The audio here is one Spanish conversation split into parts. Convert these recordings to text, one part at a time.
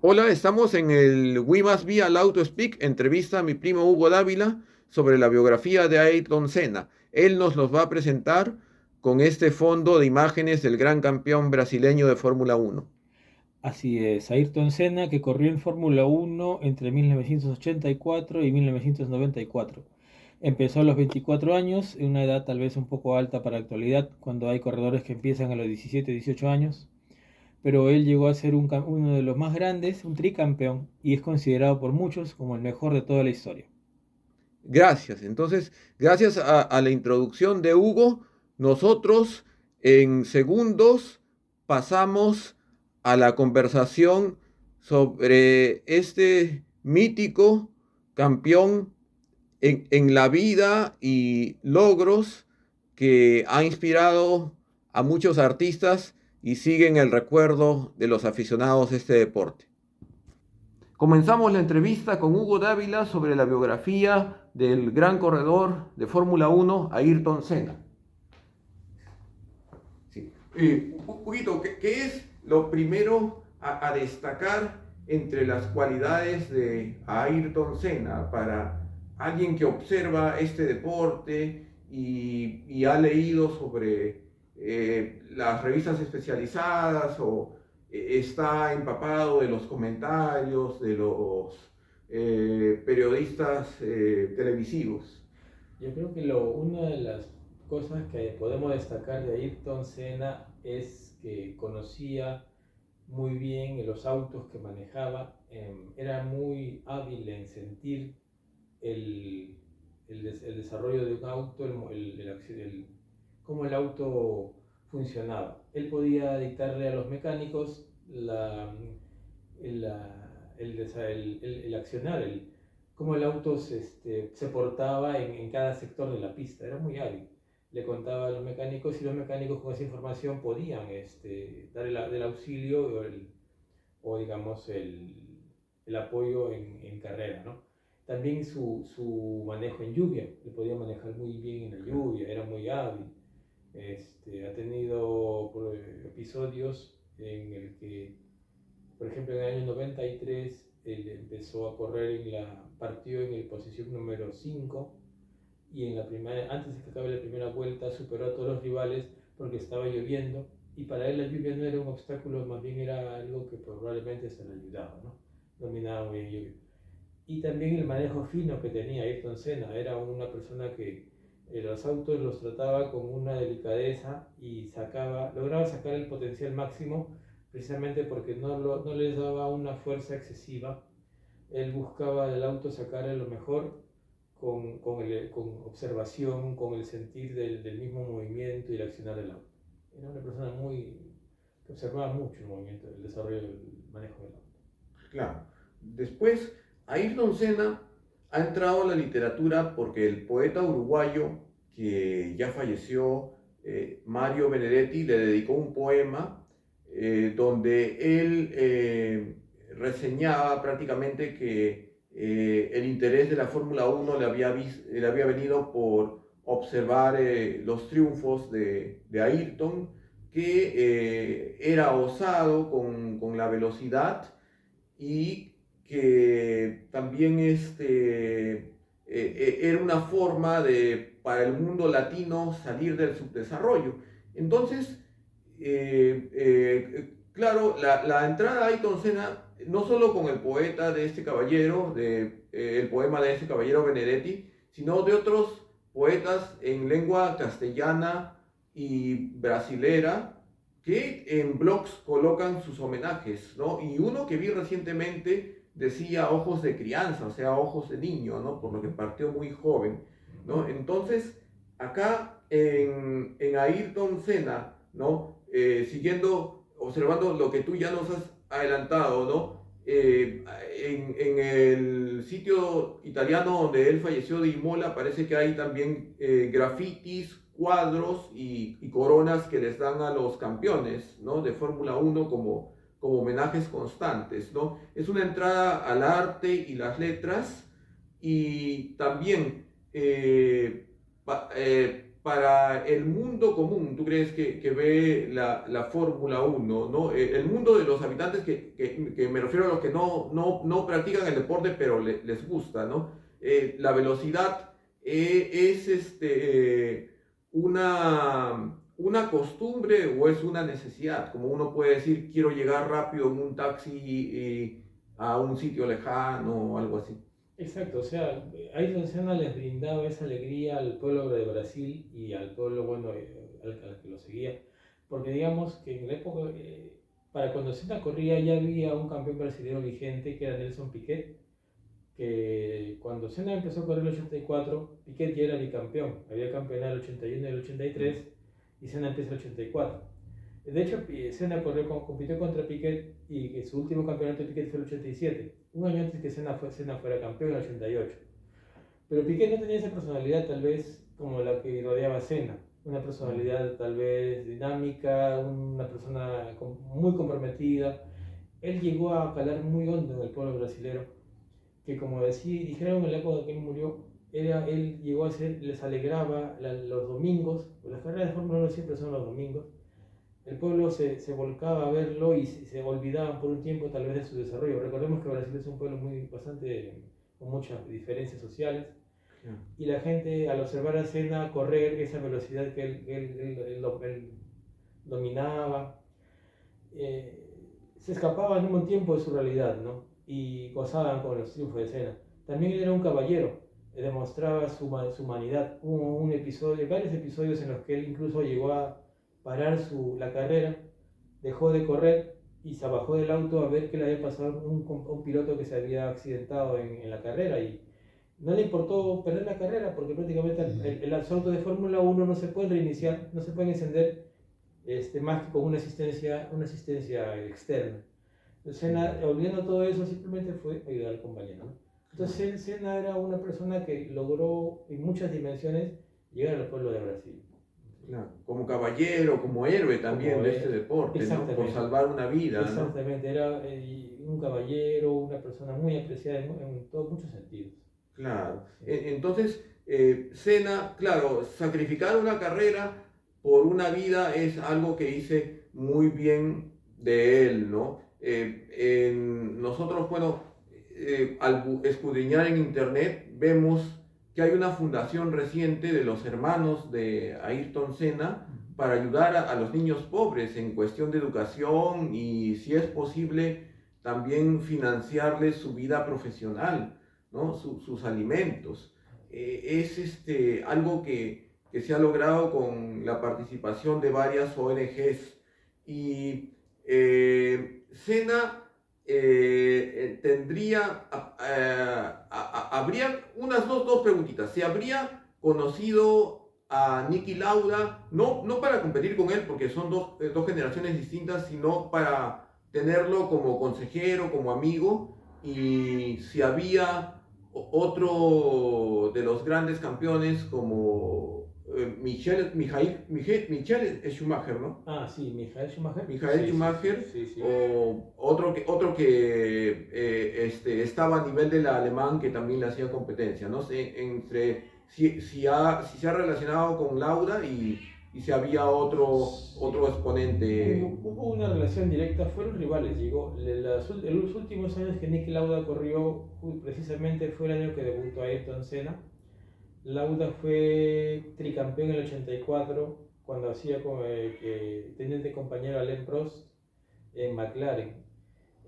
Hola, estamos en el We Must Be Allowed to Speak, entrevista a mi primo Hugo Dávila sobre la biografía de Ayrton Senna. Él nos los va a presentar con este fondo de imágenes del gran campeón brasileño de Fórmula Uno. Así es, Ayrton Senna que corrió en Fórmula 1 entre 1984 y 1994. Empezó a los 24 años, en una edad tal vez un poco alta para la actualidad, cuando hay corredores que empiezan a los 17, 18 años, pero él llegó a ser uno de los más grandes, un tricampeón, y es considerado por muchos como el mejor de toda la historia. Gracias. Entonces, gracias a la introducción de Hugo, nosotros en segundos pasamos a la conversación sobre este mítico campeón en la vida y logros que ha inspirado a muchos artistas y siguen el recuerdo de los aficionados de este deporte. Comenzamos la entrevista con Hugo Dávila sobre la biografía del gran corredor de Fórmula Uno, Ayrton Senna. Sí. Huguito, ¿qué es lo primero a destacar entre las cualidades de Ayrton Senna para alguien que observa este deporte y ha leído sobre las revistas especializadas o está empapado de los comentarios de los periodistas televisivos? Yo creo que una de las cosas que podemos destacar de Ayrton Senna es que conocía muy bien los autos que manejaba, era muy hábil en sentir el, el desarrollo de un auto, cómo el auto funcionaba. Él podía dictarle a los mecánicos el, el accionar, cómo el auto se portaba en cada sector de la pista. Era muy hábil. Le contaba a los mecánicos y los mecánicos con esa información podían dar el auxilio o digamos el apoyo en carrera, ¿no? También su manejo en lluvia, le podía manejar muy bien en la lluvia, era muy hábil. Ha tenido episodios en el que, por ejemplo, en el año 93, él empezó a correr partió en el posición número 5 y antes de que acabe la primera vuelta superó a todos los rivales porque estaba lloviendo y para él la lluvia no era un obstáculo, más bien era algo que probablemente se le ayudaba, ¿no? Dominaba muy bien lluvia. Y también el manejo fino que tenía Ayrton Senna, era una persona que los autos los trataba con una delicadeza y lograba sacar el potencial máximo precisamente porque no les daba una fuerza excesiva. Él buscaba del auto sacar lo mejor con observación, con el sentir del mismo movimiento y el accionar del auto. Era una persona que observaba mucho el movimiento, el desarrollo del manejo del auto. Claro. Después, Ayrton Senna ha entrado a la literatura porque el poeta uruguayo que ya falleció, Mario Benedetti, le dedicó un poema donde él reseñaba prácticamente que el interés de la Fórmula Uno le había venido por observar los triunfos de Ayrton, que era osado con la velocidad y que también era una forma para el mundo latino salir del subdesarrollo. Entonces, claro, la entrada a Ayrton Senna, no solo con el poeta de este caballero, el poema de este caballero Benedetti, sino de otros poetas en lengua castellana y brasilera, que en blogs colocan sus homenajes, ¿no? Y uno que vi recientemente decía ojos de crianza, o sea, ojos de niño, ¿no? Por lo que partió muy joven, ¿no? Entonces, acá en Ayrton Senna, ¿no? Observando lo que tú ya nos has adelantado, ¿no? En el sitio italiano donde él falleció de Imola parece que hay también grafitis, cuadros y coronas que les dan a los campeones, ¿no? De Fórmula Uno como homenajes constantes, ¿no? Es una entrada al arte y las letras y también para el mundo común, ¿tú crees que ve la Fórmula 1, ¿no? El mundo de los habitantes, que me refiero a los que no practican el deporte, pero les gusta, ¿no? La velocidad es una costumbre o es una necesidad, como uno puede decir, quiero llegar rápido en un taxi a un sitio lejano o algo así. Exacto, o sea, Ayrton Senna les brindaba esa alegría al pueblo de Brasil y al pueblo, bueno, al que lo seguía, porque digamos que en la época, para cuando Senna corría ya había un campeón brasileño vigente que era Nelson Piquet, que cuando Senna empezó a correr el 84, Piquet ya era bicampeón, había campeonado el 81 y el 83 y Senna empieza el 84. De hecho, Senna compitió contra Piquet y que su último campeonato de Piquet fue el 87, un año antes que Senna fuera campeón en el 88. Pero Piquet no tenía esa personalidad tal vez como la que rodeaba a Senna, una personalidad tal vez dinámica, una persona muy comprometida. Él llegó a calar muy hondo en el pueblo brasileño, que como dijeron en la época que él murió, él llegó a ser, les alegraba los domingos, las carreras de Fórmula 1 siempre son los domingos, el pueblo se volcaba a verlo y se olvidaban por un tiempo tal vez de su desarrollo. Recordemos que Brasil es un pueblo bastante con muchas diferencias sociales y la gente al observar a Senna correr esa velocidad que él dominaba, se escapaban un buen tiempo de su realidad, ¿no? Y gozaban con los triunfos de Senna. También él era un caballero, demostraba su humanidad. Hubo varios episodios en los que él incluso llegó a parar la carrera, dejó de correr y se bajó del auto a ver qué le había pasado a un piloto que se había accidentado en la carrera y no le importó perder la carrera porque prácticamente el auto de Fórmula 1 no se puede reiniciar, no se puede encender más que con una asistencia externa. Entonces, Senna, olvidando todo eso, simplemente fue ayudar al compañero, ¿no? Entonces, Senna era una persona que logró en muchas dimensiones llegar al pueblo de Brasil. Claro, como caballero, como héroe también Como de este deporte, ¿no? Por salvar una vida, ¿no? Exactamente, era un caballero, una persona muy apreciada en muchos sentidos. Claro. Sí. Entonces, Senna, claro, sacrificar una carrera por una vida es algo que hice muy bien de él, ¿no? Nosotros, bueno, al escudriñar en internet, vemos que hay una fundación reciente de los hermanos de Ayrton Senna para ayudar a los niños pobres en cuestión de educación y, si es posible, también financiarles su vida profesional, ¿no? Sus alimentos. Es algo que se ha logrado con la participación de varias ONGs. Y Senna habría unas dos preguntitas. ¿Se habría conocido a Niki Lauda, no para competir con él, porque son dos generaciones distintas, sino para tenerlo como consejero, como amigo? Y si había otro de los grandes campeones como Michael Schumacher, ¿no? Ah, sí, Michael Schumacher. Michael Schumacher, Sí. o otro que estaba a nivel del alemán, que también le hacía competencia, no sé, si se ha relacionado con Lauda y si había otro exponente. Hubo una relación directa, fueron rivales. Los últimos años que Niki Lauda corrió, precisamente fue el año que debutó Ayrton Senna. Lauda fue tricampeón en el 84 cuando hacía teniente compañero a Alain Prost en McLaren.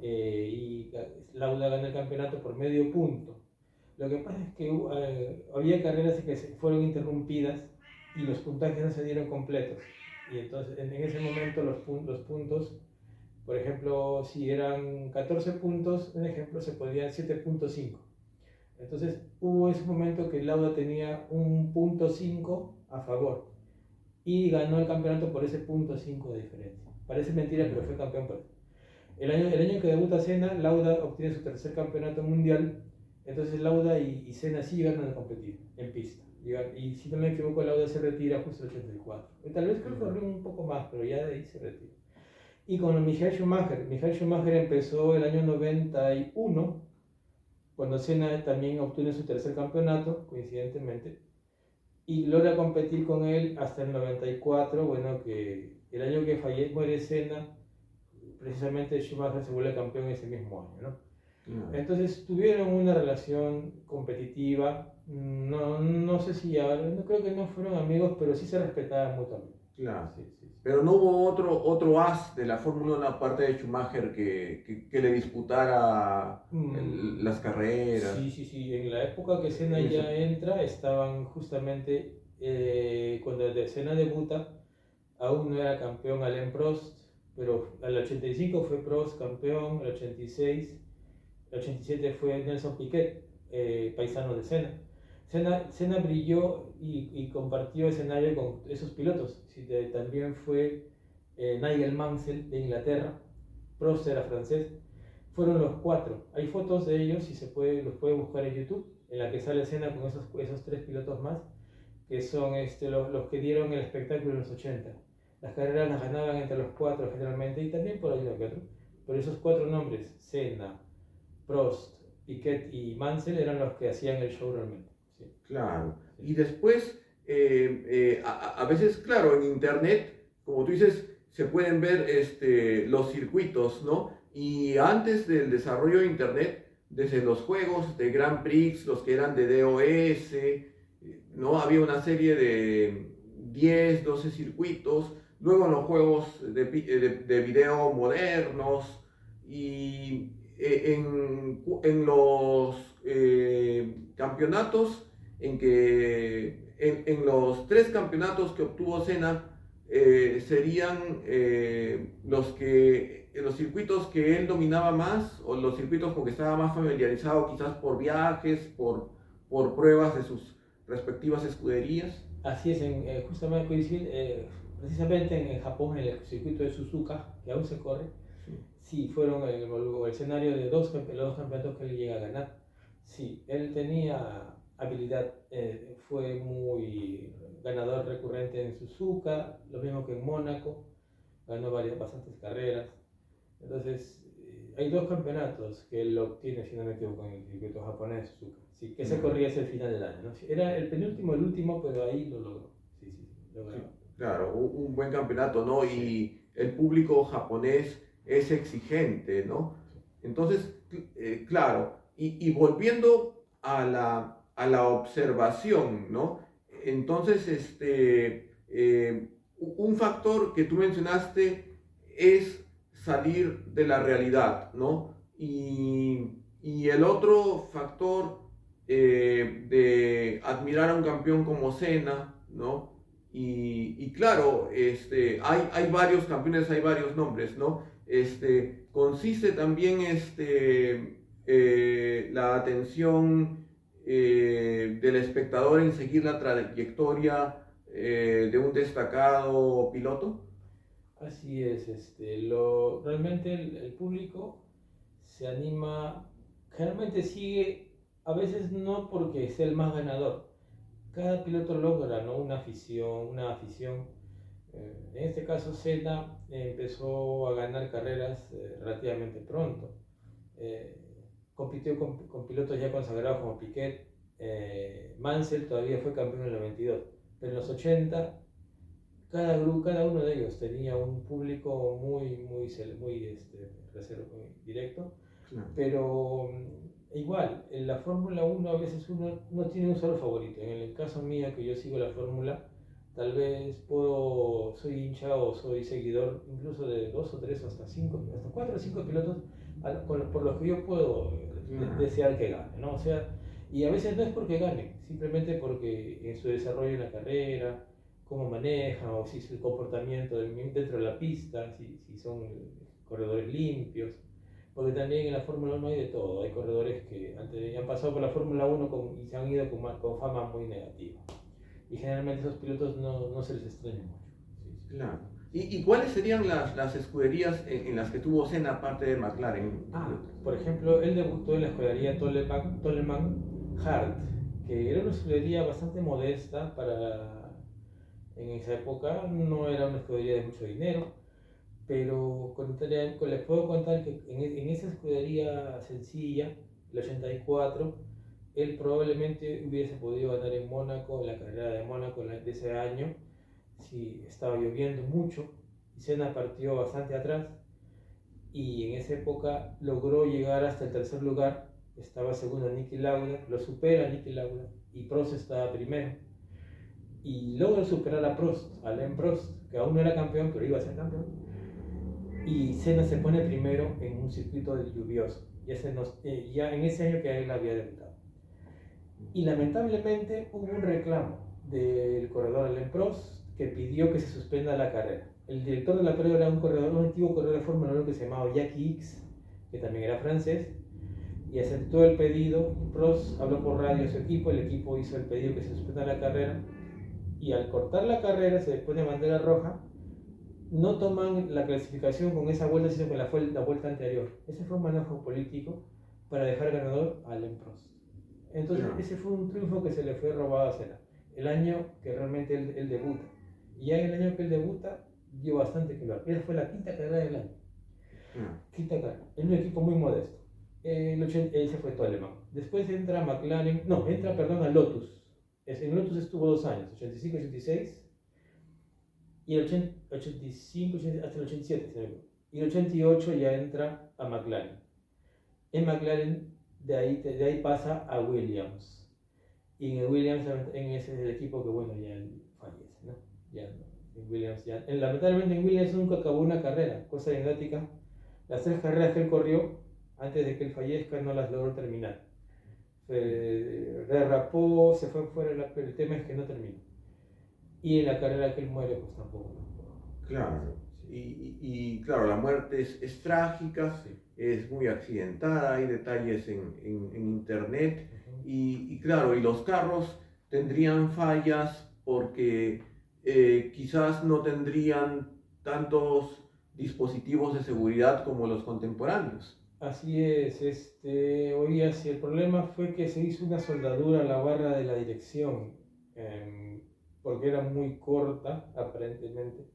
Y Lauda ganó el campeonato por medio punto. Lo que pasa es que había carreras que fueron interrumpidas y los puntajes no se dieron completos. Y entonces en ese momento los puntos, por ejemplo, si eran 14 puntos, un ejemplo, se podían 7.5. Entonces hubo ese momento que Lauda tenía un punto 5 a favor y ganó el campeonato por ese punto 5 de diferencia. Parece mentira, pero fue campeón por eso. El año que debuta Senna, Lauda obtiene su tercer campeonato mundial. Entonces Lauda y Senna sí llegaron a competir en pista. Y si no me equivoco, Lauda se retira justo en el 84. Tal vez creo que corrió un poco más, pero ya de ahí se retira. Y con Michael Schumacher empezó el año 91, cuando Senna también obtuvo su tercer campeonato, coincidentemente. y logra competir con él hasta el 94, bueno, que el año que muere Senna, precisamente Schumacher se vuelve campeón ese mismo año, ¿no? Entonces tuvieron una relación competitiva, no sé si ahora, no creo que no fueron amigos, pero sí se respetaban mutuamente. Claro. Sí, sí, sí. Pero no hubo otro as de la Fórmula 1 aparte de Schumacher que le disputara las carreras. Sí, sí, sí. En la época que Senna En ya ese- entra, estaban justamente cuando Senna debuta, aún no era campeón Alain Prost, pero al 85 fue Prost campeón, al 86, el 87 fue Nelson Piquet, paisano de Senna. Senna brilló y compartió escenario con esos pilotos. Sí, también fue Nigel Mansell de Inglaterra, Prost era francés. Fueron los cuatro. Hay fotos de ellos, si se puede, los puede buscar en YouTube, en la que sale Senna con esos tres pilotos más, que son los que dieron el espectáculo en los 80. Las carreras las ganaban entre los cuatro generalmente y también por ahí uno que otro. Pero esos cuatro nombres, Senna, Prost, Piquet y Mansell, eran los que hacían el show realmente. Sí. Claro. Sí. Y después, a veces, claro, en internet, como tú dices, se pueden ver los circuitos, ¿no? Y antes del desarrollo de internet, desde los juegos de Grand Prix, los que eran de DOS, ¿no? Había una serie de 10 12 circuitos. Luego en los juegos de video modernos y en los campeonatos en los tres campeonatos que obtuvo Senna serían los circuitos que él dominaba más o los circuitos con que estaba más familiarizado quizás por viajes, por pruebas de sus respectivas escuderías. Así es, justamente precisamente en Japón, en el circuito de Suzuka, que aún se corre, Sí. sí, fueron el escenario de los dos campeonatos que él llega a ganar. Sí, él tenía habilidad, fue muy ganador recurrente en Suzuka, lo mismo que en Mónaco, ganó bastantes carreras. Entonces, hay dos campeonatos que él obtiene, si no me equivoco, en el circuito japonés, Suzuka. Sí, que se corría hacia el final del año, ¿no? Sí, era el penúltimo, el último, pero ahí lo logró. Sí, sí, sí, lo Sí, logró. claro, un buen campeonato, ¿no? Sí. Y el público japonés es exigente, ¿no? Entonces, claro, y volviendo a la observación, ¿no? Entonces, un factor que tú mencionaste es salir de la realidad, ¿no? Y el otro factor de admirar a un campeón como Senna, ¿no? Y claro, hay varios campeones, hay varios nombres, ¿no? Consiste también la atención del espectador en seguir la trayectoria de un destacado piloto. Así es, realmente el público se anima, generalmente sigue, a veces no porque sea el más ganador. Cada piloto logra, ¿no? Una afición. En este caso, Senna empezó a ganar carreras relativamente pronto. Eh, Compitió con pilotos ya consagrados como Piquet. Mansell todavía fue campeón en el 92, pero en los 80 cada uno de ellos tenía un público muy directo, Claro. pero igual, en la Fórmula 1 a veces uno no tiene un solo favorito. En el caso mío, que yo sigo la Fórmula, tal vez soy hincha o soy seguidor incluso de dos o tres, hasta cinco, hasta cuatro o cinco pilotos por los que yo puedo desear que gane, ¿no? O sea, y a veces no es porque gane, simplemente porque en su desarrollo en la carrera, cómo manejan, o si su comportamiento dentro de la pista, si son corredores limpios, porque también en la Fórmula 1 hay de todo, hay corredores que antes han pasado por la Fórmula 1 y se han ido con fama muy negativa, y generalmente esos pilotos no se les extraña mucho. Sí, sí. Claro. ¿Y cuáles serían las escuderías en las que tuvo Senna aparte de McLaren? Por ejemplo, él debutó en la escudería Toleman Hart, que era una escudería bastante modesta en esa época, no era una escudería de mucho dinero, pero les puedo contar que en esa escudería sencilla, el 84, él probablemente hubiese podido ganar en Mónaco, en la carrera de Mónaco de ese año, si estaba lloviendo mucho, y Senna partió bastante atrás, y en esa época logró llegar hasta el tercer lugar, estaba segundo Niki Lauda, lo supera Niki Lauda, y Prost estaba primero, y logra superar a Prost, a Alain Prost, que aún no era campeón, pero iba a ser campeón, y Senna se pone primero en un circuito lluvioso, ya en ese año que él había debutado. Y lamentablemente hubo un reclamo del corredor Alain Prost que pidió que se suspenda la carrera. El director de la carrera era un antiguo corredor de Fórmula 1 que se llamaba Jackie X, que también era francés, y aceptó el pedido. Prost habló por radio a su equipo, el equipo hizo el pedido que se suspenda la carrera, y al cortar la carrera se pone bandera roja, no toman la clasificación con esa vuelta, sino que la vuelta anterior. Ese fue un manejo político para dejar ganador a Alain Prost. Entonces, ese fue un triunfo que se le fue robado a Senna. El año que realmente él debuta. Y ya en el año que él debuta, dio bastante que hablar. Esa fue la quinta carrera del año. Quinta carrera. En un equipo muy modesto. Ese fue todo alemán. Después entra McLaren, no, entra, perdón, a Lotus. En Lotus estuvo 2 años, 85-86. Y el 85 hasta el 87. Y el 88 ya entra a McLaren. En McLaren de ahí pasa a Williams. Y en el Williams, en ese es el equipo que, bueno, ya fallece, ¿no? Ya no. En Williams ya. Lamentablemente en Williams nunca acabó una carrera, cosa anecdótica. Las 3 carreras que él corrió, antes de que él fallezca, no las logró terminar. Derrapó, se fue fuera, pero el tema es que no terminó. Y en la carrera que él muere, pues tampoco. Claro. Y claro, la muerte es trágica, Sí. es muy accidentada, hay detalles en internet y claro, y los carros tendrían fallas porque quizás no tendrían tantos dispositivos de seguridad como los contemporáneos. Así es, oía, si el problema fue que se hizo una soldadura a la barra de la dirección, porque era muy corta, aparentemente,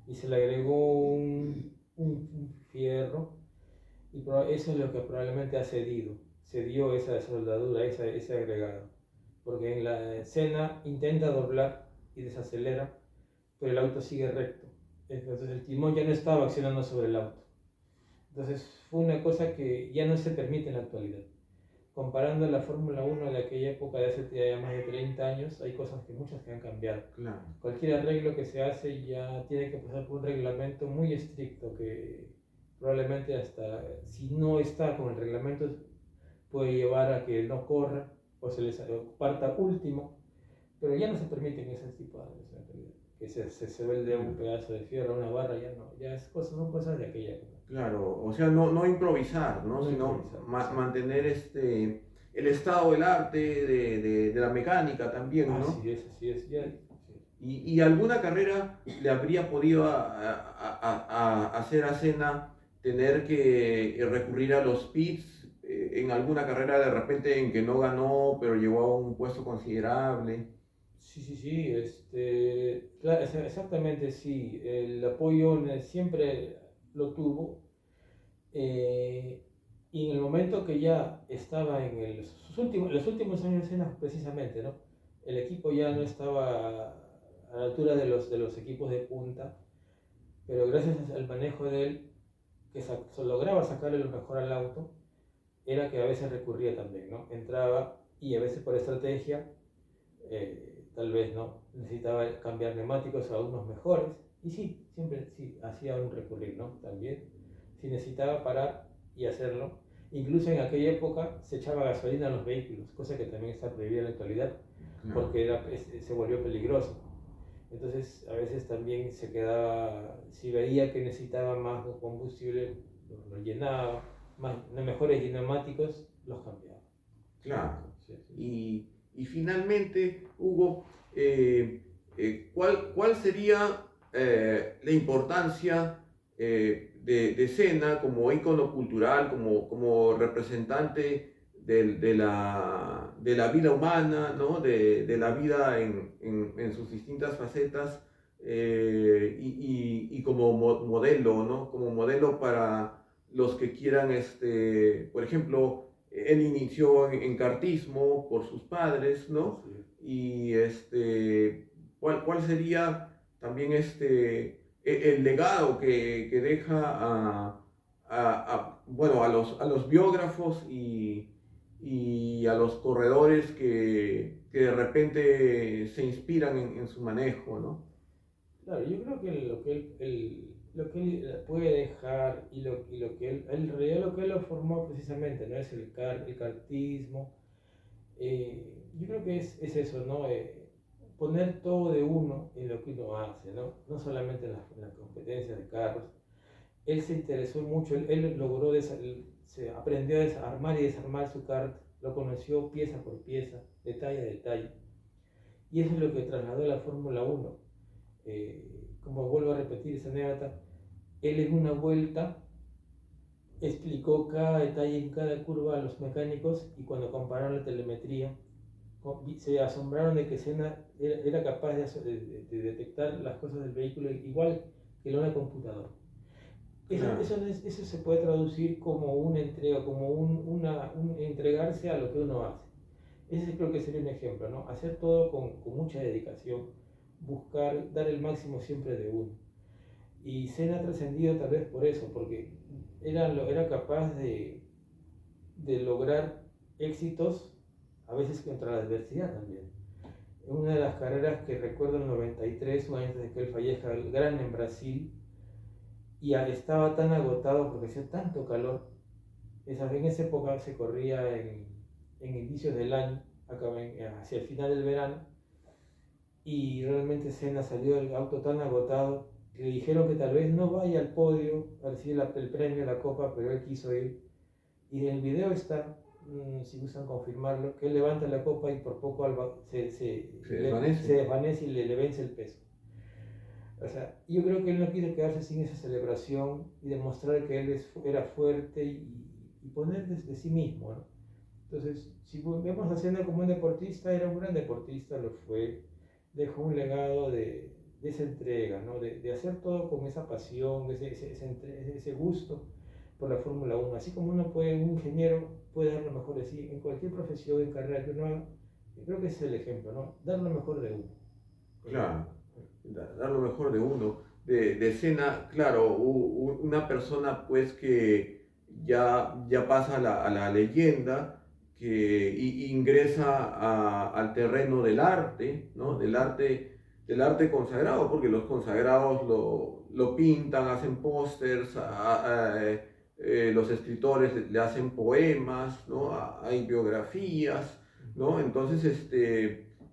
y se le agregó un fierro, y eso es lo que probablemente ha cedió esa soldadura, ese agregado, porque en la escena intenta doblar y desacelera, pero el auto sigue recto, entonces el timón ya no estaba accionando sobre el auto. Entonces fue una cosa que ya no se permite en la actualidad. Comparando la Fórmula 1 de aquella época de hace ya más de 30 años, hay muchas que han cambiado. Claro. Cualquier arreglo que se hace ya tiene que pasar por un reglamento muy estricto que probablemente hasta si no está con el reglamento puede llevar a que no corra o se les parta último, pero ya no se permiten ese tipo de arreglos. Que se velde un pedazo de fierro, una barra, ya no, son cosas de aquella época. Claro, o sea, no improvisar, ¿no? No Sino improvisar, sí. mantener el estado del arte, de la mecánica también, ¿no? Así es, ya. Sí. ¿Y alguna carrera le habría podido hacer a Senna tener que recurrir a los pits en alguna carrera de repente en que no ganó, pero llegó a un puesto considerable? Sí, claro, exactamente, sí. El apoyo siempre lo tuvo. Y en el momento que ya estaba en los últimos años de Senna, precisamente, ¿no? El equipo ya no estaba a la altura de los equipos de punta, pero gracias al manejo de él, que lograba sacarle lo mejor al auto, era que a veces recurría también, ¿no? Entraba y a veces por estrategia, tal vez, ¿no? Necesitaba cambiar neumáticos a unos mejores, y sí, siempre sí, hacía un recurrir, ¿no? También, si necesitaba parar y hacerlo. Incluso en aquella época se echaba gasolina a los vehículos, cosa que también está prohibida en la actualidad, porque se volvió peligroso. Entonces a veces también se quedaba, si veía que necesitaba más combustible, lo llenaba, mejores neumáticos, los cambiaba. Claro. Sí. Y finalmente, Hugo, ¿cuál sería la importancia de Senna como ícono cultural, como representante de la vida humana, ¿no? de la vida en sus distintas facetas y como modelo, ¿no? Como modelo para los que quieran, por ejemplo, él inició en kartismo por sus padres, ¿no? Sí. Y ¿cuál sería también el legado que deja bueno, a los biógrafos y a los corredores que de repente se inspiran en su manejo, ¿no? Claro, yo creo que lo que él puede dejar y lo que él, en realidad lo que él lo formó precisamente, ¿no? Es el cartismo. Yo creo que es eso, ¿no? Poner todo de uno en lo que uno hace, ¿no? No solamente en las competencias de carros. Él se interesó mucho, él logró, se aprendió a desarmar y desarmar su kart, lo conoció pieza por pieza, detalle a detalle. Y eso es lo que trasladó a la Fórmula 1. Como vuelvo a repetir esa anécdota, él en una vuelta explicó cada detalle en cada curva a los mecánicos y cuando compararon la telemetría se asombraron de que Senna era capaz de detectar las cosas del vehículo igual que una computadora. Claro, Eso se puede traducir como una entrega, como un entregarse a lo que uno hace. Ese creo que sería un ejemplo, ¿no? Hacer todo con mucha dedicación, buscar dar el máximo siempre de uno. Y Senna ha trascendido tal vez por eso, porque era capaz de lograr éxitos a veces contra la adversidad también. En una de las carreras que recuerdo en el 93, un año antes de que él fallezca, el Gran en Brasil, y estaba tan agotado porque hacía tanto calor. En esa época se corría en inicios del año, hacia el final del verano, y realmente Senna salió del auto tan agotado que le dijeron que tal vez no vaya al podio a recibir el premio, la copa, pero él quiso ir. Y en el video está, si gustan confirmarlo, que él levanta la copa y por poco se desvanece. se desvanece y le vence el peso. O sea, yo creo que él no quiso quedarse sin esa celebración y demostrar que él era fuerte y poner de sí mismo, ¿no? Entonces, si vemos a Senna como un deportista, era un gran deportista, lo fue, dejó un legado de esa entrega, ¿no? De hacer todo con esa pasión, ese gusto por la Fórmula 1. Así como un ingeniero puede dar lo mejor de sí en cualquier profesión, en carrera que uno haga, yo creo que ese es el ejemplo, ¿no? Dar lo mejor de uno. Claro, dar lo mejor de uno. De escena, claro, una persona pues que ya pasa a la leyenda, que ingresa al terreno del arte, ¿no? Del arte consagrado, porque los consagrados lo pintan, hacen pósters, los escritores le hacen poemas, ¿no? Hay biografías, ¿no? Entonces,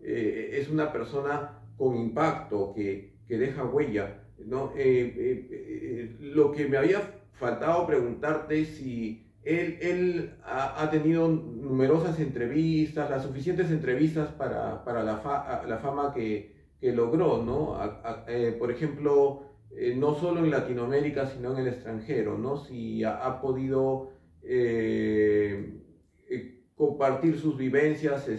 es una persona con impacto, que deja huella, ¿no? Lo que me había faltado preguntarte es si él ha tenido numerosas entrevistas, las suficientes entrevistas para la fama que logró, ¿no? Por ejemplo, no solo en Latinoamérica, sino en el extranjero, ¿no? Si ha podido compartir sus vivencias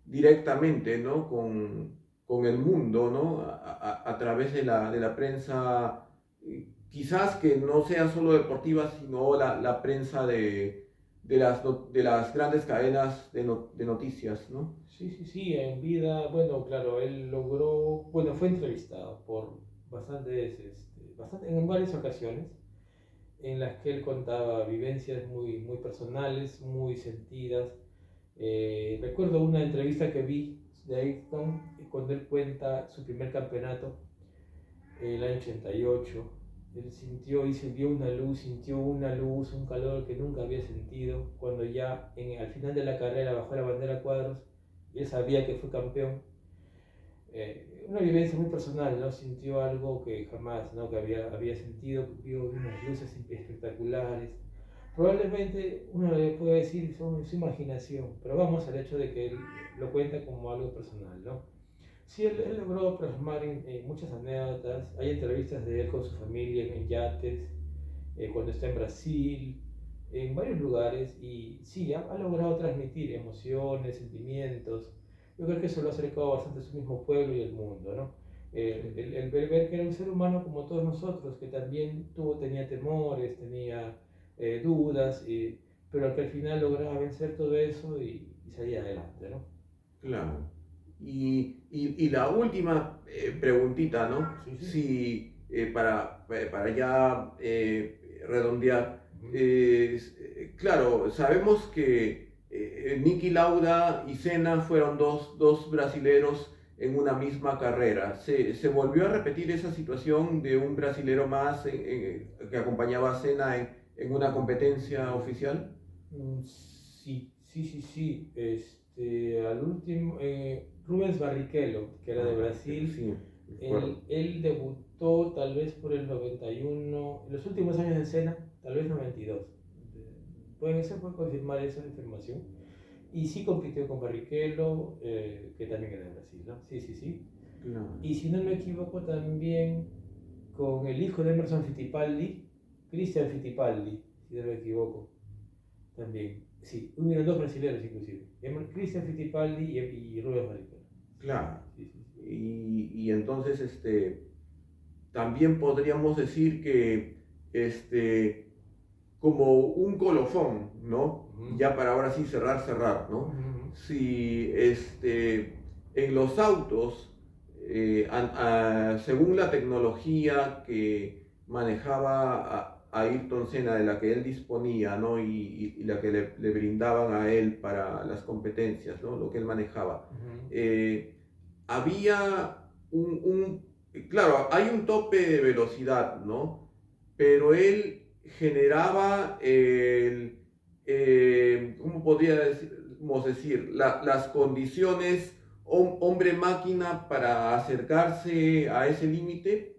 directamente, ¿no? Con el mundo, ¿no? A través de la prensa, quizás que no sea solo deportiva, sino la prensa de las grandes cadenas de noticias, ¿no? Sí, sí, sí, en vida, bueno, claro, él logró, bueno, fue entrevistado por en varias ocasiones en las que él contaba vivencias muy personales, muy sentidas. Recuerdo una entrevista que vi de Ayrton cuando él cuenta su primer campeonato, el año 88. Él sintió y sintió una luz, un calor que nunca había sentido cuando ya al final de la carrera bajó la bandera a cuadros y él sabía que fue campeón. Una vivencia muy personal, ¿no? Sintió algo que jamás, ¿no? Que había sentido, vio unas luces espectaculares. Probablemente uno le puede decir su imaginación, pero vamos al hecho de que él lo cuenta como algo personal, ¿no? Sí, él logró plasmar en muchas anécdotas. Hay entrevistas de él con su familia en yates, cuando está en Brasil, en varios lugares. Y sí, ha logrado transmitir emociones, sentimientos. Yo creo que eso lo ha acercado bastante a su mismo pueblo y al mundo, ¿no? El ver que era un ser humano como todos nosotros, que también tenía temores, tenía dudas, pero que al final lograba vencer todo eso y salía adelante, ¿no? Claro. Y la última preguntita, ¿no? Sí, sí. Si para ya redondear, Ujú. claro, sabemos que Niki Lauda y Senna fueron dos brasileros en una misma carrera. Se volvió a repetir esa situación de un brasilero más que acompañaba a Senna en una competencia oficial? Sí, sí, sí, sí. Al último, Rubens Barrichello, que era de Ah, Brasil, sí, de acuerdo. él debutó tal vez por el 91, en los últimos años de Senna, tal vez 92. Se puede confirmar esa información. Y sí compitió con Barrichello, que también era de Brasil, ¿no? Sí, sí, sí. Claro. Y si no me equivoco, también con el hijo de Emerson Fittipaldi, Christian Fittipaldi, si no me equivoco, también. Sí, hubieron dos brasileños inclusive, Christian Fittipaldi y Rubens Barrichello. Claro. Sí, sí, sí. Y entonces también podríamos decir que como un colofón, ¿no? Y Ujú, ya para ahora sí cerrar, ¿no? ujú, Si en los autos, según la tecnología que manejaba a Ayrton Senna, de la que él disponía, ¿no? Y la que le brindaban a él para las competencias, ¿no? Lo que él manejaba. ujú. Había claro, hay un tope de velocidad, ¿no? Pero él generaba ¿cómo podríamos decir? Las condiciones hombre-máquina para acercarse a ese límite,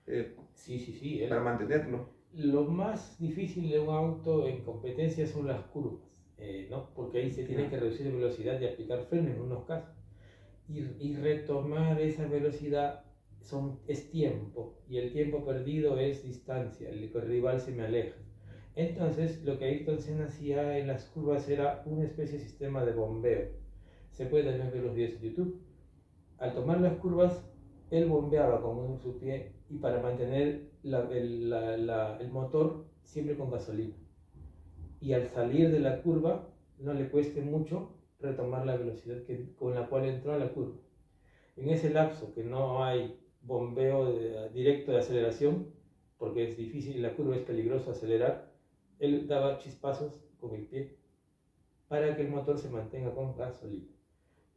eh, Sí, sí, sí. para mantenerlo. Lo más difícil de un auto en competencia son las curvas, ¿no? Porque ahí se tiene Claro, que reducir la velocidad y aplicar frenos en unos casos. Y retomar esa velocidad es tiempo, y el tiempo perdido es distancia, el rival se me aleja. Entonces, lo que Ayrton Senna hacía en las curvas era una especie de sistema de bombeo. Se puede también ver los videos de YouTube. Al tomar las curvas, él bombeaba con su pie y para mantener el motor siempre con gasolina. Y al salir de la curva, no le cueste mucho retomar la velocidad con la cual entró a la curva. En ese lapso que no hay bombeo directo de aceleración, porque es difícil y la curva es peligroso acelerar, él daba chispazos con el pie para que el motor se mantenga con gasolina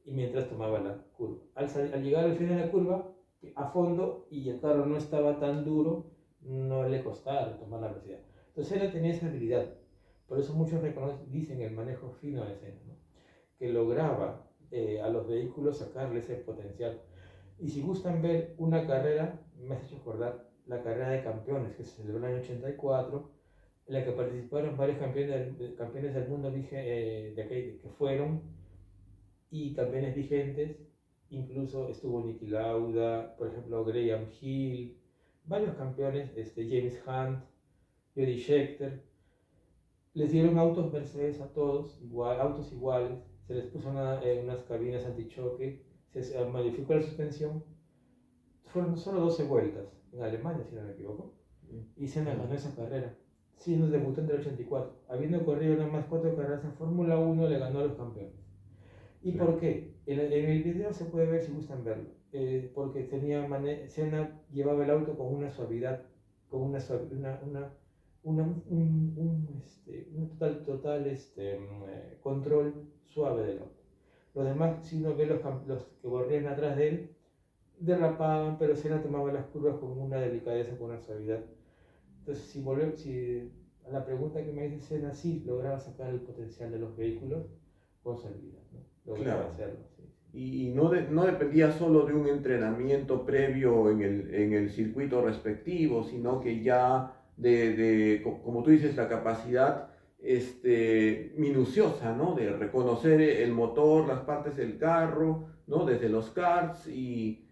y mientras tomaba la curva. Al llegar al final de la curva, a fondo, y el carro no estaba tan duro, no le costaba tomar la velocidad. Entonces él tenía esa habilidad. Por eso muchos dicen el manejo fino de escena, ¿no? Que lograba a los vehículos sacarle ese potencial. Y si gustan ver una carrera, me has hecho acordar la carrera de campeones que se celebró en el año 84, en la que participaron varios campeones del mundo que fueron y campeones vigentes. Incluso estuvo Niki Lauda, por ejemplo Graham Hill, varios campeones, James Hunt, Jody Scheckter. Les dieron autos Mercedes a todos, autos iguales, se les puso unas cabinas antichoque, se modificó la suspensión. Fueron solo 12 vueltas en Alemania, si no me equivoco, y Senna ganó esa carrera. Sí, nos debutó en el 84. Habiendo corrido nada más 4 carreras en Fórmula 1, le ganó a los campeones. ¿Y claro. por qué? En el video se puede ver si gustan verlo. Porque Senna llevaba el auto con una suavidad, con un total control suave del auto. Los demás, si uno ve los que corrían atrás de él, derrapaban, pero Senna tomaba las curvas con una delicadeza, con una suavidad. Entonces, si a la pregunta que me dice Senna, sí lograba sacar el potencial de los vehículos con su habilidad, ¿no? Lograba Claro. hacerlo, sí. Y no dependía solo de un entrenamiento previo en el circuito respectivo, sino que ya como tú dices, la capacidad minuciosa, ¿no? De reconocer el motor, las partes del carro, ¿no? Desde los karts y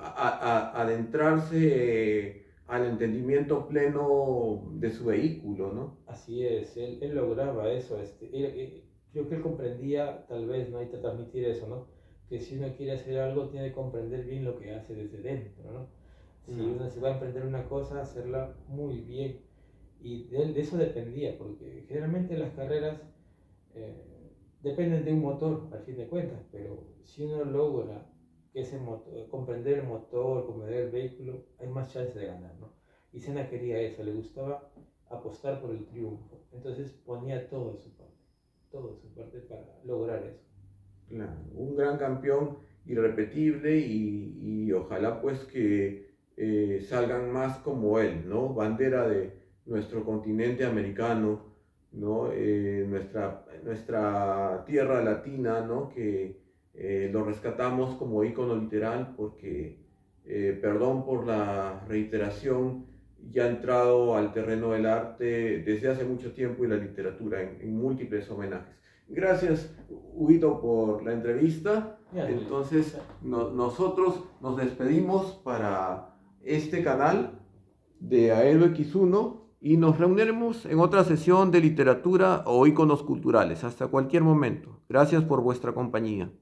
adentrarse al entendimiento pleno de su vehículo, ¿no? Así es, él lograba eso. Creo que él comprendía, tal vez, ¿no? Hay que transmitir eso, ¿no? Que si uno quiere hacer algo, tiene que comprender bien lo que hace desde dentro, ¿no? Si No, uno se va a emprender una cosa, hacerla muy bien. Y de eso dependía, porque generalmente las carreras dependen de un motor, al fin de cuentas, pero si uno logra que ese motor, comprender el motor, comprender el vehículo, hay más chance de ganar, ¿no? Y Senna quería eso, le gustaba apostar por el triunfo, entonces ponía todo de su parte para lograr eso. Claro, un gran campeón irrepetible y ojalá pues que salgan más como él, ¿no? Bandera de nuestro continente americano, ¿no? Nuestra tierra latina, ¿no? Que lo rescatamos como ícono literal porque, perdón por la reiteración, ya ha entrado al terreno del arte desde hace mucho tiempo y la literatura en múltiples homenajes. Gracias, Huguito, por la entrevista. Ya, Entonces, nosotros nos despedimos para este canal de Aero X1 y nos reuniremos en otra sesión de literatura o íconos culturales. Hasta cualquier momento. Gracias por vuestra compañía.